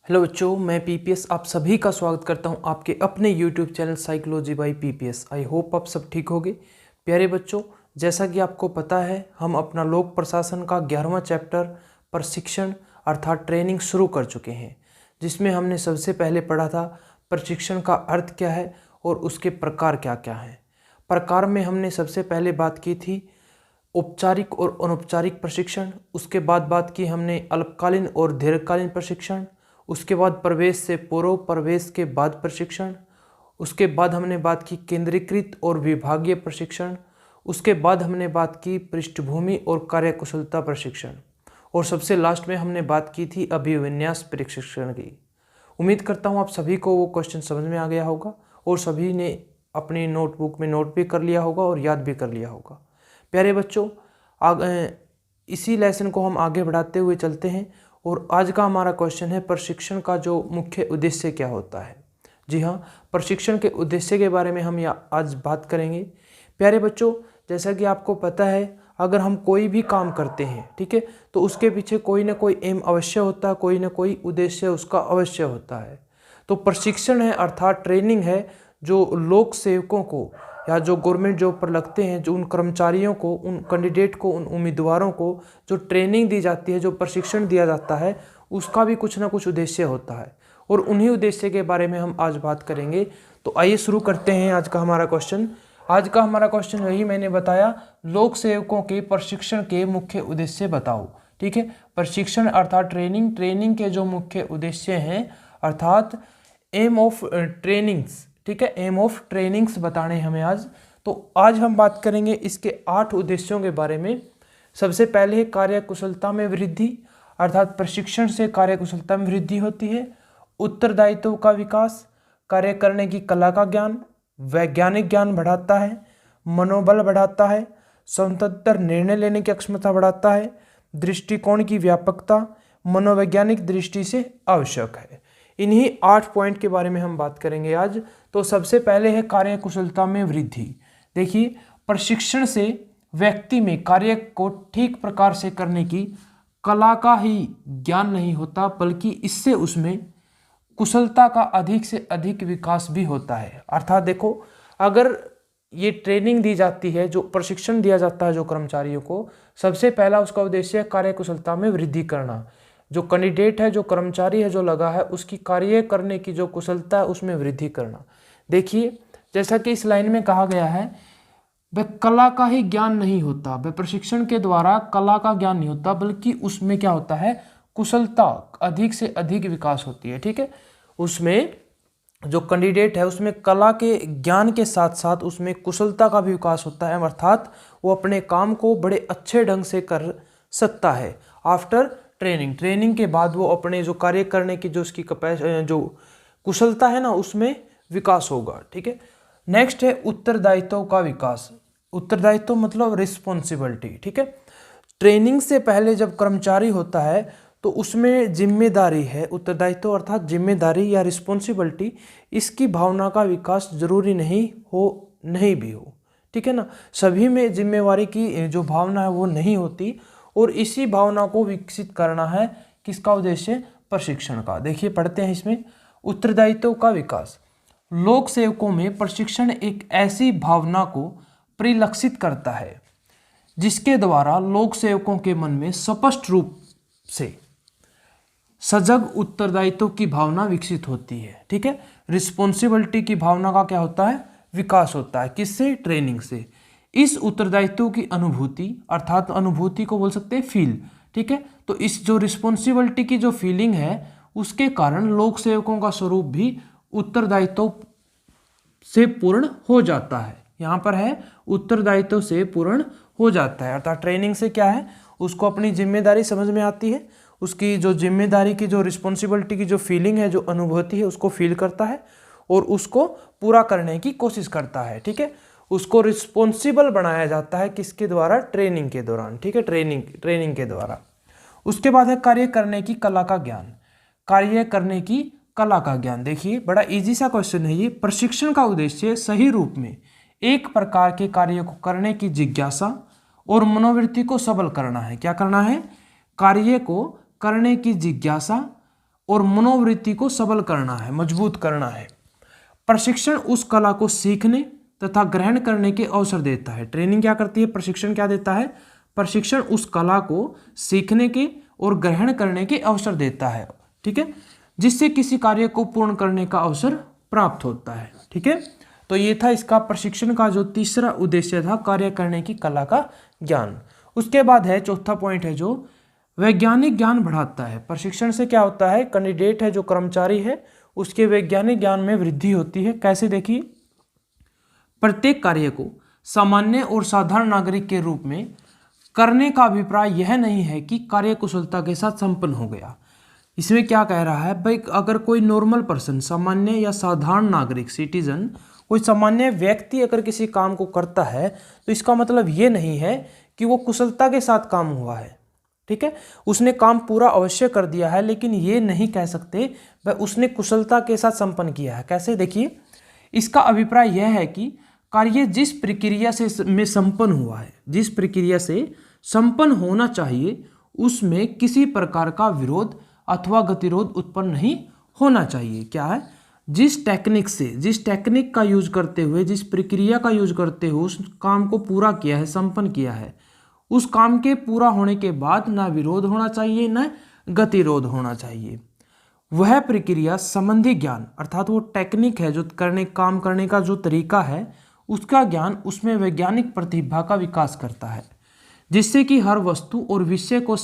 Hello बच्चों, मैं PPS आप सभी का स्वागत करता हूं आपके अपने YouTube channel psychology by PPS. I hope आप सब ठीक होगे। प्यारे बच्चों, जैसा कि आपको पता है, हम अपना लोक प्रशासन का 11वां चैप्टर प्रशिक्षण अर्थात ट्रेनिंग शुरू कर चुके हैं, जिसमें हमने सबसे पहले पढ़ा था प्रशिक्षण का अर्थ क्या है और उसके प्रकार क्या क्या हैं। प्रकार में हमने सबसे पहले बात की थी औपचारिक और अनौपचारिक प्रशिक्षण। उसके बाद बात की हमने अल्पकालीन और दीर्घकालीन प्रशिक्षण। उसके बाद प्रवेश से पूर्व, प्रवेश के बाद प्रशिक्षण। उसके बाद हमने बात की केंद्रीकृत और विभागीय प्रशिक्षण। उसके बाद हमने बात की पृष्ठभूमि और कार्यकुशलता प्रशिक्षण। और सबसे लास्ट में हमने बात की थी अभिविन्यास प्रशिक्षण की। उम्मीद करता हूँ आप सभी को वो क्वेश्चन समझ में आ गया होगा और सभी ने अपनी नोटबुक में नोट भी कर लिया होगा और याद भी कर लिया होगा। प्यारे बच्चों, इसी लेसन को हम आगे बढ़ाते हुए चलते हैं और आज का हमारा क्वेश्चन है प्रशिक्षण का जो मुख्य उद्देश्य क्या होता है। जी हाँ, प्रशिक्षण के उद्देश्य के बारे में हम आज बात करेंगे। प्यारे बच्चों, जैसा कि आपको पता है, अगर हम कोई भी काम करते हैं, ठीक है, तो उसके पीछे कोई ना कोई एम अवश्य होता है, कोई ना कोई उद्देश्य उसका अवश्य होता है। तो प्रशिक्षण है अर्थात ट्रेनिंग है जो लोक सेवकों को या जो गवर्नमेंट जॉब पर लगते हैं, जो उन कर्मचारियों को, उन कैंडिडेट को, उन उम्मीदवारों को जो ट्रेनिंग दी जाती है, जो प्रशिक्षण दिया जाता है, उसका भी कुछ ना कुछ उद्देश्य होता है और उन्हीं उद्देश्य के बारे में हम आज बात करेंगे। तो आइए शुरू करते हैं आज का हमारा क्वेश्चन। आज का हमारा क्वेश्चन वही मैंने बताया, लोक सेवकों के प्रशिक्षण के मुख्य उद्देश्य बताओ। ठीक है, प्रशिक्षण अर्थात ट्रेनिंग के जो मुख्य उद्देश्य हैं अर्थात एम ऑफ ट्रेनिंग्स, ठीक है, एम ऑफ ट्रेनिंग्स बताने हमें आज। तो आज हम बात करेंगे इसके 8 उद्देश्यों के बारे में। सबसे पहले है कार्यकुशलता में वृद्धि अर्थात प्रशिक्षण से कार्यकुशलता में वृद्धि होती है। उत्तरदायित्व का विकास, कार्य करने की कला का ज्ञान, वैज्ञानिक ज्ञान बढ़ाता है, मनोबल बढ़ाता है, स्वतंत्र निर्णय लेने की क्षमता बढ़ाता है, दृष्टिकोण की व्यापकता मनोवैज्ञानिक दृष्टि से आवश्यक है। इन्हीं 8 पॉइंट के बारे में हम बात करेंगे आज। तो सबसे पहले है कार्यकुशलता में वृद्धि। देखिए, प्रशिक्षण से व्यक्ति में कार्य को ठीक प्रकार से करने की कला का ही ज्ञान नहीं होता, बल्कि इससे उसमें कुशलता का अधिक से अधिक विकास भी होता है। अर्थात देखो, अगर ये ट्रेनिंग दी जाती है, जो प्रशिक्षण दिया जाता है जो कर्मचारियों को, सबसे पहला उसका उद्देश्य है कार्यकुशलता में वृद्धि करना। जो कैंडिडेट है, जो कर्मचारी है, जो लगा है, उसकी कार्य करने की जो कुशलता है उसमें वृद्धि करना। देखिए, जैसा कि इस लाइन में कहा गया है, वह कला का ही ज्ञान नहीं होता, वह प्रशिक्षण के द्वारा कला का ज्ञान नहीं होता, बल्कि उसमें क्या होता है, कुशलता अधिक से अधिक विकास होती है। ठीक है, उसमें जो कैंडिडेट है उसमें कला के ज्ञान के साथ साथ उसमें कुशलता का भी विकास होता है, अर्थात वो अपने काम को बड़े अच्छे ढंग से कर सकता है। आफ्टर ट्रेनिंग के बाद वो अपने जो कार्य करने की जो उसकी जो कुशलता है ना, उसमें विकास होगा। ठीक है, नेक्स्ट है उत्तरदायित्व का विकास। उत्तरदायित्व मतलब रिस्पॉन्सिबिलिटी। ठीक है, ट्रेनिंग से पहले जब कर्मचारी होता है तो उसमें जिम्मेदारी है। उत्तरदायित्व अर्थात जिम्मेदारी या रिस्पॉन्सिबिलिटी, इसकी भावना का विकास जरूरी नहीं भी हो। ठीक है ना, सभी में जिम्मेवारी की जो भावना है वो नहीं होती और इसी भावना को विकसित करना है किसका उद्देश्य, प्रशिक्षण का। देखिए, पढ़ते हैं इसमें, उत्तरदायित्व का विकास। लोक सेवकों में प्रशिक्षण एक ऐसी भावना को परिलक्षित करता है जिसके द्वारा लोक सेवकों के मन में स्पष्ट रूप से सजग उत्तरदायित्व की भावना विकसित होती है। ठीक है, रिस्पॉन्सिबिलिटी की भावना का क्या होता है, विकास होता है। किससे, ट्रेनिंग से। इस उत्तरदायित्व की अनुभूति अर्थात अनुभूति को बोल सकते हैं फील। ठीक है, तो इस जो रिस्पॉन्सिबिलिटी की जो फीलिंग है उसके कारण लोक सेवकों का स्वरूप भी उत्तरदायित्व से पूर्ण हो जाता है। यहाँ पर है उत्तरदायित्व से पूर्ण हो जाता है, अर्थात ट्रेनिंग से क्या है, उसको अपनी जिम्मेदारी समझ में आती है, उसकी जो जिम्मेदारी की जो रिस्पॉन्सिबिलिटी की जो फीलिंग है, जो अनुभूति है, उसको फील करता है और उसको पूरा करने की कोशिश करता है। ठीक है, उसको रिस्पॉन्सिबल बनाया जाता है किसके द्वारा, ट्रेनिंग के दौरान। ठीक है, ट्रेनिंग के द्वारा। उसके बाद है कार्य करने की कला का ज्ञान। कार्य करने की कला का ज्ञान। देखिए, बड़ा इजी सा क्वेश्चन है ये। प्रशिक्षण का उद्देश्य सही रूप में एक प्रकार के कार्य को करने की जिज्ञासा और मनोवृत्ति को सबल करना है। क्या करना है, कार्य को करने की जिज्ञासा और मनोवृत्ति को सबल करना है, मजबूत करना है। प्रशिक्षण उस कला को सीखने तथा ग्रहण करने के अवसर देता है। ट्रेनिंग क्या करती है? प्रशिक्षण क्या देता है? प्रशिक्षण उस कला को सीखने के और ग्रहण करने के अवसर देता है, ठीक है, जिससे किसी कार्य को पूर्ण करने का अवसर प्राप्त होता है, ठीक है। तो ये था इसका प्रशिक्षण का जो तीसरा उद्देश्य था, कार्य करने की कला का ज्ञान। उसके बाद है चौथा पॉइंट है जो वैज्ञानिक ज्ञान बढ़ाता है। प्रशिक्षण से क्या होता है? कैंडिडेट है, जो कर्मचारी है, उसके वैज्ञानिक ज्ञान में वृद्धि होती है। कैसे? देखिए, प्रत्येक कार्य को सामान्य और साधारण नागरिक के रूप में करने का अभिप्राय यह नहीं है कि कार्य कुशलता के साथ संपन्न हो गया। इसमें क्या कह रहा है भाई, अगर कोई नॉर्मल पर्सन, सामान्य या साधारण नागरिक, सिटीजन, कोई सामान्य व्यक्ति अगर किसी काम को करता है तो इसका मतलब ये नहीं है कि वो कुशलता के साथ काम हुआ है, ठीक है। उसने काम पूरा अवश्य कर दिया है, लेकिन ये नहीं कह सकते भाई उसने कुशलता के साथ संपन्न किया है। कैसे? देखिए, इसका अभिप्राय यह है कि कार्य जिस प्रक्रिया से में संपन्न हुआ है, जिस प्रक्रिया से संपन्न होना चाहिए, उसमें किसी प्रकार का विरोध अथवा गतिरोध उत्पन्न नहीं होना चाहिए। क्या है? जिस टेक्निक से, जिस टेक्निक का यूज करते हुए, जिस प्रक्रिया का यूज करते हुए उस काम को पूरा किया है, संपन्न किया है, उस काम के पूरा होने के बाद ना विरोध होना चाहिए, ना गतिरोध होना चाहिए। वह प्रक्रिया संबंधी ज्ञान, अर्थात वो टेक्निक है जो काम करने का जो तरीका है, उसका ज्ञान उसमें वैज्ञानिक प्रतिभा का विकास करता है, जिससे कि हर वस्तु और विषय की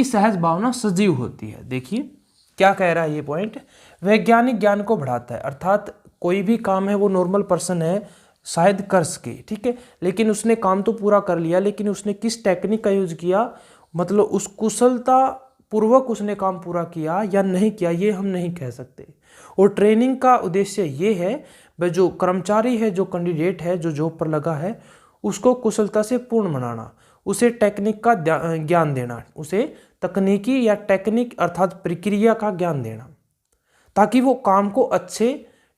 सहज भावना सजीव होती है। देखिए क्या कह रहा है ये पॉइंट, वैज्ञानिक ज्ञान को बढ़ाता है। अर्थात कोई भी काम है, वो नॉर्मल पर्सन है शायद कर सके, ठीक है, लेकिन उसने काम तो पूरा कर लिया, लेकिन उसने किस टेक्निक का यूज किया, मतलब उस कुशलता पूर्वक उसने काम पूरा किया या नहीं किया, ये हम नहीं कह सकते। और ट्रेनिंग का उद्देश्य ये है भाई, जो कर्मचारी है, जो कैंडिडेट है, जो जॉब पर लगा है, उसको कुशलता से पूर्ण बनाना, उसे टेक्निक का ज्ञान देना, उसे तकनीकी या टेक्निक अर्थात प्रक्रिया का ज्ञान देना, ताकि वो काम को अच्छी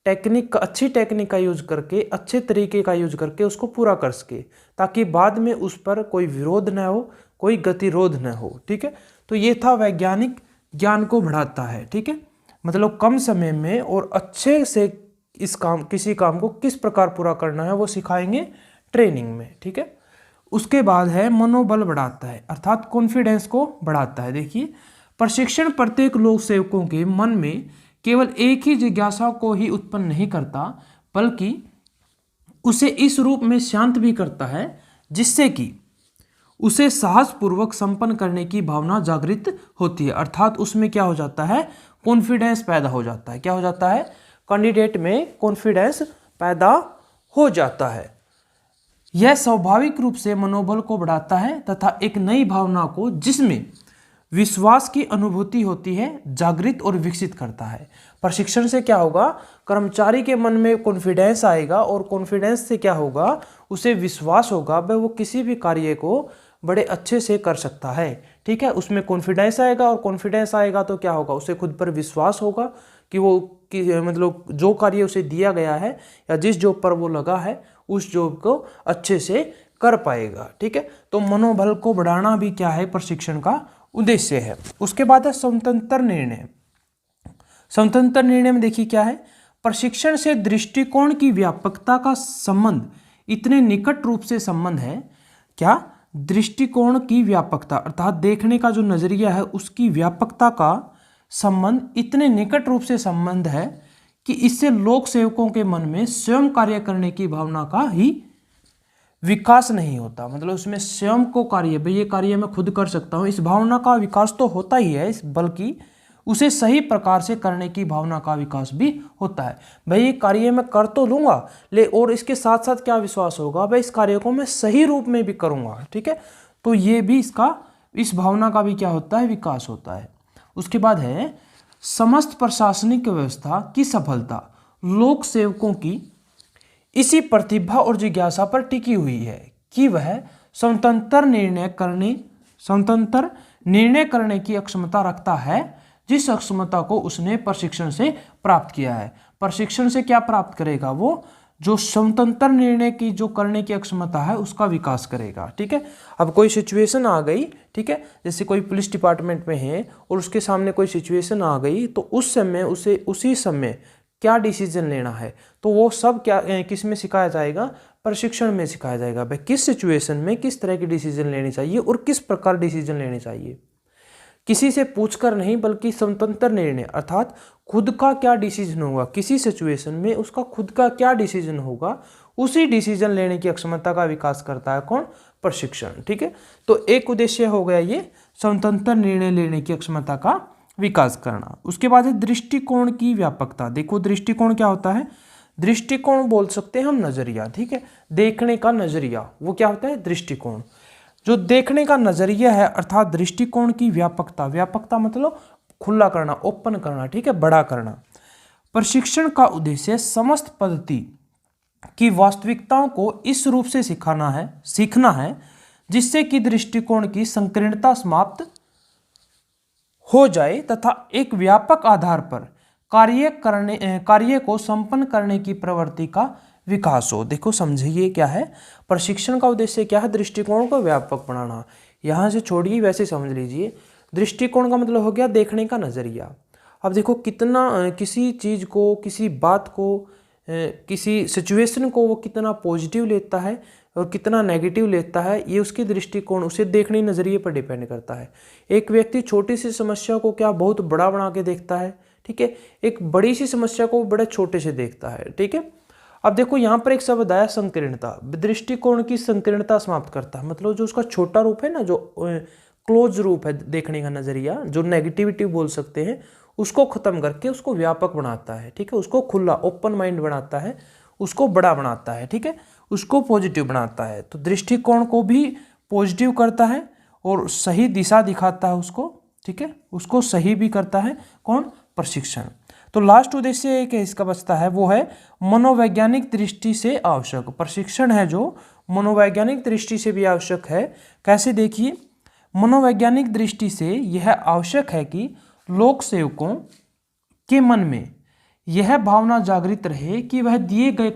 टेक्निक का यूज करके, अच्छे तरीके का यूज करके उसको पूरा कर सके, ताकि बाद में उस पर कोई विरोध न हो, कोई गतिरोध न हो, ठीक है। तो ये था वैज्ञानिक ज्ञान को बढ़ाता है, ठीक है, मतलब कम समय में और अच्छे से किसी काम को किस प्रकार पूरा करना है वो सिखाएंगे ट्रेनिंग में, ठीक है। उसके बाद है मनोबल बढ़ाता है, अर्थात कॉन्फिडेंस को बढ़ाता है। देखिए, प्रशिक्षण प्रत्येक लोक सेवकों के मन में केवल एक ही जिज्ञासा को ही उत्पन्न नहीं करता, बल्कि उसे इस रूप में शांत भी करता है जिससे कि उसे साहसपूर्वक संपन्न करने की भावना जागृत होती है। अर्थात उसमें क्या हो जाता है? कॉन्फिडेंस पैदा हो जाता है। क्या हो जाता है? कैंडिडेट में कॉन्फिडेंस पैदा हो जाता है। यह स्वाभाविक रूप से मनोबल को बढ़ाता है तथा एक नई भावना को, जिसमें विश्वास की अनुभूति होती है, जागृत और विकसित करता है। प्रशिक्षण से क्या होगा? कर्मचारी के मन में कॉन्फिडेंस आएगा, और कॉन्फिडेंस से क्या होगा? उसे विश्वास होगा वह वो किसी भी कार्य को बड़े अच्छे से कर सकता है, ठीक है। उसमें कॉन्फिडेंस आएगा, और कॉन्फिडेंस आएगा तो क्या होगा? उसे खुद पर विश्वास होगा कि मतलब जो कार्य उसे दिया गया है या जिस जॉब पर वो लगा है, उस जॉब को अच्छे से कर पाएगा, ठीक है। तो मनोबल को बढ़ाना भी क्या है? प्रशिक्षण का उद्देश्य है। उसके बाद है स्वतंत्र निर्णय। स्वतंत्र निर्णय में देखिए क्या है, प्रशिक्षण से दृष्टिकोण की व्यापकता का संबंध इतने निकट रूप से संबंध है। क्या? दृष्टिकोण की व्यापकता, अर्थात देखने का जो नजरिया है उसकी व्यापकता का संबंध इतने निकट रूप से संबंध है कि इससे लोक सेवकों के मन में स्वयं कार्य करने की भावना का ही विकास नहीं होता। मतलब उसमें स्वयं को कार्य, भाई ये कार्य मैं खुद कर सकता हूँ, इस भावना का विकास तो होता ही है, बल्कि उसे सही प्रकार से करने की भावना का विकास भी होता है। भाई ये कार्य मैं कर तो लूँगा, और इसके साथ साथ क्या विश्वास होगा? भाई इस कार्य को मैं सही रूप में भी करूँगा, ठीक है। तो ये भी इस भावना का भी क्या होता है? विकास होता है। उसके बाद है समस्त प्रशासनिक व्यवस्था की सफलता लोक सेवकों की इसी प्रतिभा और जिज्ञासा पर टिकी हुई है कि वह स्वतंत्र निर्णय करने की अक्षमता रखता है, जिस अक्षमता को उसने प्रशिक्षण से प्राप्त किया है। प्रशिक्षण से क्या प्राप्त करेगा? वो जो स्वतंत्र निर्णय की जो करने की क्षमता है उसका विकास करेगा। ठीक है, अब कोई सिचुएशन आ गई, ठीक है, जैसे कोई पुलिस डिपार्टमेंट में है और उसके सामने कोई सिचुएशन आ गई, तो उस समय उसे उसी समय क्या डिसीजन लेना है, तो वो सब क्या किस में सिखाया जाएगा, प्रशिक्षण में सिखाया जाएगा। भाई किस सिचुएशन में किस तरह की डिसीजन लेनी चाहिए और किस प्रकार डिसीजन लेने चाहिए, किसी से पूछकर नहीं बल्कि स्वतंत्र निर्णय, अर्थात खुद का क्या डिसीजन होगा किसी सिचुएशन में, उसका खुद का क्या डिसीजन होगा, उसी डिसीजन लेने की क्षमता का विकास करता है कौन, प्रशिक्षण। ठीक है, तो एक उद्देश्य हो गया ये स्वतंत्र निर्णय लेने की क्षमता का विकास करना। उसके बाद है दृष्टिकोण की व्यापकता। देखो दृष्टिकोण क्या होता है, दृष्टिकोण बोल सकते हैं हम नजरिया। ठीक है, देखने का नजरिया, वो क्या होता है, दृष्टिकोण। जो देखने का नजरिया है अर्थात दृष्टिकोण की व्यापकता, व्यापकता मतलब खुला करना, ओपन करना, ठीक है, बड़ा करना। प्रशिक्षण का उद्देश्य समस्त पद्धति की वास्तविकताओं को इस रूप से सीखना है जिससे कि दृष्टिकोण की संकीर्णता समाप्त हो जाए तथा एक व्यापक आधार पर कार्य को संपन्न करने की प्रवृत्ति का विकास हो। देखो समझिए क्या है, प्रशिक्षण का उद्देश्य क्या है, दृष्टिकोण को व्यापक बनाना। यहाँ से छोड़िए, वैसे समझ लीजिए। दृष्टिकोण का मतलब हो गया देखने का नजरिया। अब देखो कितना किसी चीज को, किसी बात को, किसी सिचुएशन को वो कितना पॉजिटिव लेता है और कितना नेगेटिव लेता है, ये उसकी दृष्टिकोण, उसे देखने नजरिए पर डिपेंड करता है। एक व्यक्ति छोटी सी समस्या को क्या बहुत बड़ा बना के देखता है, ठीक है, एक बड़ी सी समस्या को बड़े छोटे से देखता है। ठीक है, अब देखो यहाँ पर एक शब्द आया संकीर्णता, दृष्टिकोण की संकीर्णता समाप्त करता है, मतलब जो उसका छोटा रूप है ना, जो क्लोज रूप है देखने का नजरिया, जो नेगेटिविटी बोल सकते हैं, उसको खत्म करके उसको व्यापक बनाता है। ठीक है, उसको खुला ओपन माइंड बनाता है, उसको बड़ा बनाता है। ठीक है, उसको पॉजिटिव बनाता है। तो दृष्टिकोण को भी पॉजिटिव करता है और सही दिशा दिखाता है उसको। ठीक है, उसको सही भी करता है कौन, प्रशिक्षण। तो लास्ट उद्देश्य एक इसका बचता है, वो है मनोवैज्ञानिक दृष्टि से आवश्यक। प्रशिक्षण है जो मनोवैज्ञानिक दृष्टि से भी आवश्यक है। कैसे, देखिए, मनोवैज्ञानिक दृष्टि से यह आवश्यक है कि लोक सेवकों के मन में यह भावना जागृत रहे कि वह दिए गए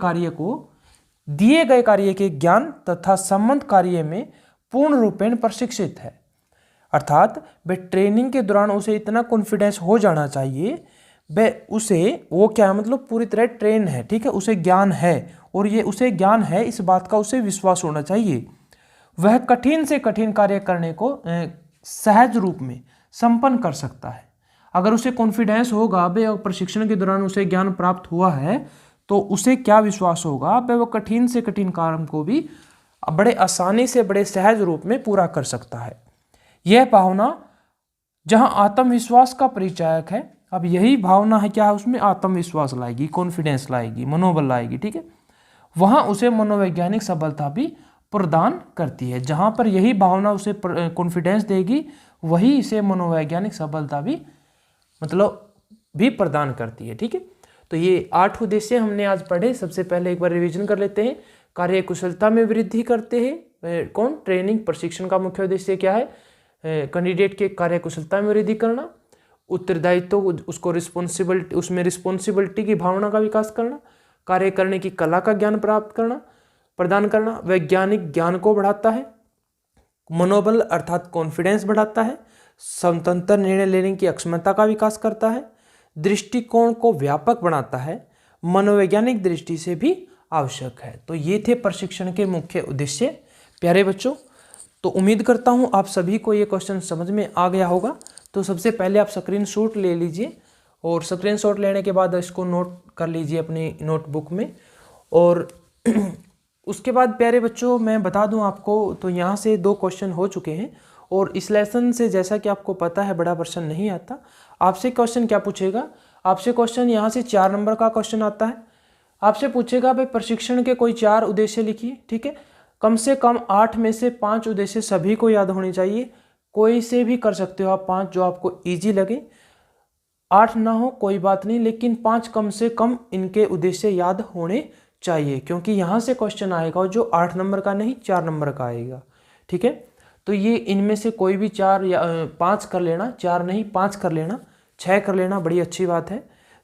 कार्य के ज्ञान तथा संबंध कार्य में पूर्ण रूपेण प्रशिक्षित है। अर्थात वह ट्रेनिंग के दौरान उसे इतना कॉन्फिडेंस हो जाना चाहिए, वो क्या है, मतलब पूरी तरह ट्रेन है। ठीक है, उसे ज्ञान है, और ये उसे ज्ञान है इस बात का उसे विश्वास होना चाहिए। वह कठिन से कठिन कार्य करने को सहज रूप में संपन्न कर सकता है। अगर उसे कॉन्फिडेंस होगा बे प्रशिक्षण के दौरान उसे ज्ञान प्राप्त हुआ है, तो उसे क्या विश्वास होगा बे वो कठिन से कठिन काम को भी बड़े आसानी से, बड़े सहज रूप में पूरा कर सकता है। यह भावना जहां आत्मविश्वास का परिचायक है, अब यही भावना है क्या है, उसमें आत्मविश्वास लाएगी, कॉन्फिडेंस लाएगी, मनोबल लाएगी। ठीक है, वहां उसे मनोवैज्ञानिक सफलता भी प्रदान करती है। जहां पर यही भावना उसे कॉन्फिडेंस देगी, वही इसे मनोवैज्ञानिक सफलता भी भी प्रदान करती है। ठीक है, तो ये 8 उद्देश्य हमने आज पढ़े। सबसे पहले एक बार रिवीजन कर लेते हैं। कार्य कुशलता में वृद्धि करते हैं कौन, ट्रेनिंग। प्रशिक्षण का मुख्य उद्देश्य क्या है, कैंडिडेट के कार्य कुशलता में वृद्धि करना। उत्तरदायित्व, उसको रिस्पॉन्सिबिलिटी, उसमें रिस्पॉन्सिबिलिटी की भावना का विकास करना। कार्य करने की कला का ज्ञान प्राप्त करना, प्रदान करना। वैज्ञानिक ज्ञान को बढ़ाता है। मनोबल अर्थात कॉन्फिडेंस बढ़ाता है। स्वतंत्र निर्णय लेने की क्षमता का विकास करता है। दृष्टिकोण को व्यापक बनाता है। मनोवैज्ञानिक दृष्टि से भी आवश्यक है। तो ये थे प्रशिक्षण के मुख्य उद्देश्य। प्यारे बच्चों, तो उम्मीद करता हूँ आप सभी को ये क्वेश्चन समझ में आ गया होगा। तो सबसे पहले आप स्क्रीनशॉट ले लीजिए, और स्क्रीनशॉट लेने के बाद इसको नोट कर लीजिए अपनी नोटबुक में। और उसके बाद प्यारे बच्चों मैं बता दूं आपको, तो यहाँ से 2 क्वेश्चन हो चुके हैं, और इस लेसन से जैसा कि आपको पता है बड़ा प्रश्न नहीं आता। आपसे क्वेश्चन क्या पूछेगा, आपसे क्वेश्चन यहाँ से 4 नंबर का क्वेश्चन आता है। आपसे पूछेगा भाई प्रशिक्षण के कोई 4 उद्देश्य लिखिए। ठीक है, कम से कम 8 में से 5 उद्देश्य सभी को याद होने चाहिए। कोई से भी कर सकते हो आप 5 जो आपको ईजी लगे। 8 ना हो कोई बात नहीं, लेकिन 5 कम से कम इनके उद्देश्य याद होने चाहिए, क्योंकि यहाँ से क्वेश्चन आएगा जो 8 नंबर का नहीं 4 नंबर का आएगा। ठीक है, तो ये इनमें से कोई भी 4 या 5 कर लेना, 4 नहीं 5 कर लेना, 6 कर लेना, बड़ी अच्छी बात है।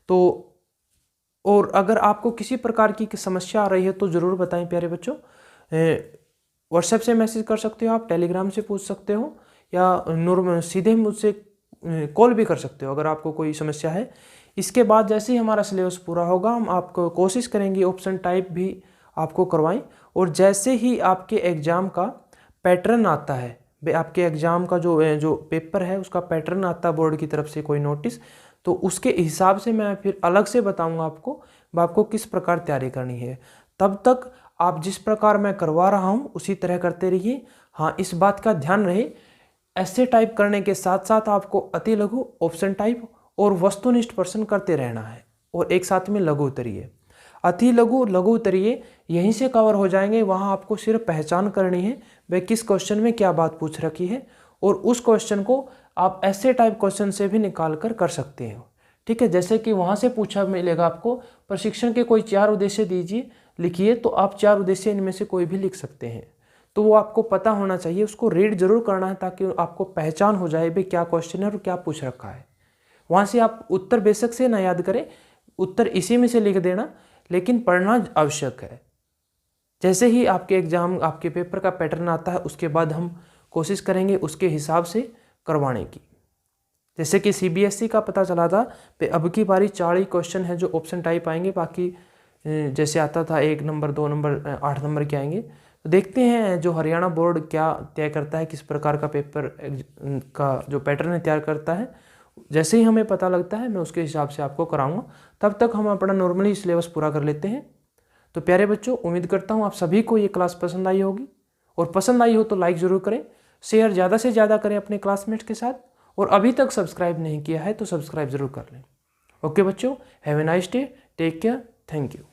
तो और अगर आपको किसी प्रकार की समस्या आ रही है तो ज़रूर बताएं प्यारे बच्चों। व्हाट्सएप से मैसेज कर सकते हो, आप टेलीग्राम से पूछ सकते हो, या सीधे मुझसे कॉल भी कर सकते हो अगर आपको कोई समस्या है। इसके बाद जैसे ही हमारा सिलेबस पूरा होगा हम आपको कोशिश करेंगे ऑप्शन टाइप भी आपको करवाएं। और जैसे ही आपके एग्ज़ाम का पैटर्न आता है, आपके एग्ज़ाम का जो पेपर है उसका पैटर्न आता है बोर्ड की तरफ से कोई नोटिस, तो उसके हिसाब से मैं फिर अलग से बताऊंगा आपको किस प्रकार तैयारी करनी है। तब तक आप जिस प्रकार मैं करवा रहा हूँ उसी तरह करते रहिए। हाँ, इस बात का ध्यान रहे, ऐसे टाइप करने के साथ साथ आपको अति लघु, ऑप्शन टाइप और वस्तुनिष्ठ प्रश्न करते रहना है, और एक साथ में लघु उत्तरीय। अति लघु, लघु उत्तरीय यहीं से कवर हो जाएंगे। वहाँ आपको सिर्फ पहचान करनी है वह किस क्वेश्चन में क्या बात पूछ रखी है, और उस क्वेश्चन को आप ऐसे टाइप क्वेश्चन से भी निकाल कर सकते हो। ठीक है, जैसे कि वहाँ से पूछा मिलेगा आपको प्रशिक्षण के कोई 4 उद्देश्य दीजिए, लिखिए, तो आप 4 उद्देश्य इनमें से कोई भी लिख सकते हैं। तो वो आपको पता होना चाहिए, उसको रीड जरूर करना है ताकि आपको पहचान हो जाए भाई क्या क्वेश्चन है और क्या पूछ रखा है। वहाँ से आप उत्तर बेशक से ना याद करें, उत्तर इसी में से लिख देना, लेकिन पढ़ना आवश्यक है। जैसे ही आपके एग्जाम, आपके पेपर का पैटर्न आता है उसके बाद हम कोशिश करेंगे उसके हिसाब से करवाने की। जैसे कि सीबीएसई का पता चला था, अब की बारी 4 ही क्वेश्चन है जो ऑप्शन टाइप आएंगे, बाकी जैसे आता था 1 नंबर 2 नंबर 8 नंबर के आएंगे। तो देखते हैं जो हरियाणा बोर्ड क्या तय करता है, किस प्रकार का पेपर का जो पैटर्न है तैयार करता है। जैसे ही हमें पता लगता है मैं उसके हिसाब से आपको कराऊंगा। तब तक हम अपना नॉर्मली सिलेबस पूरा कर लेते हैं। तो प्यारे बच्चों, उम्मीद करता हूँ आप सभी को ये क्लास पसंद आई होगी, और पसंद आई हो तो लाइक ज़रूर करें, शेयर ज़्यादा से ज़्यादा करें अपने क्लासमेट्स के साथ, और अभी तक सब्सक्राइब नहीं किया है तो सब्सक्राइब ज़रूर कर लें। ओके बच्चों, have a nice day, take care, thank you.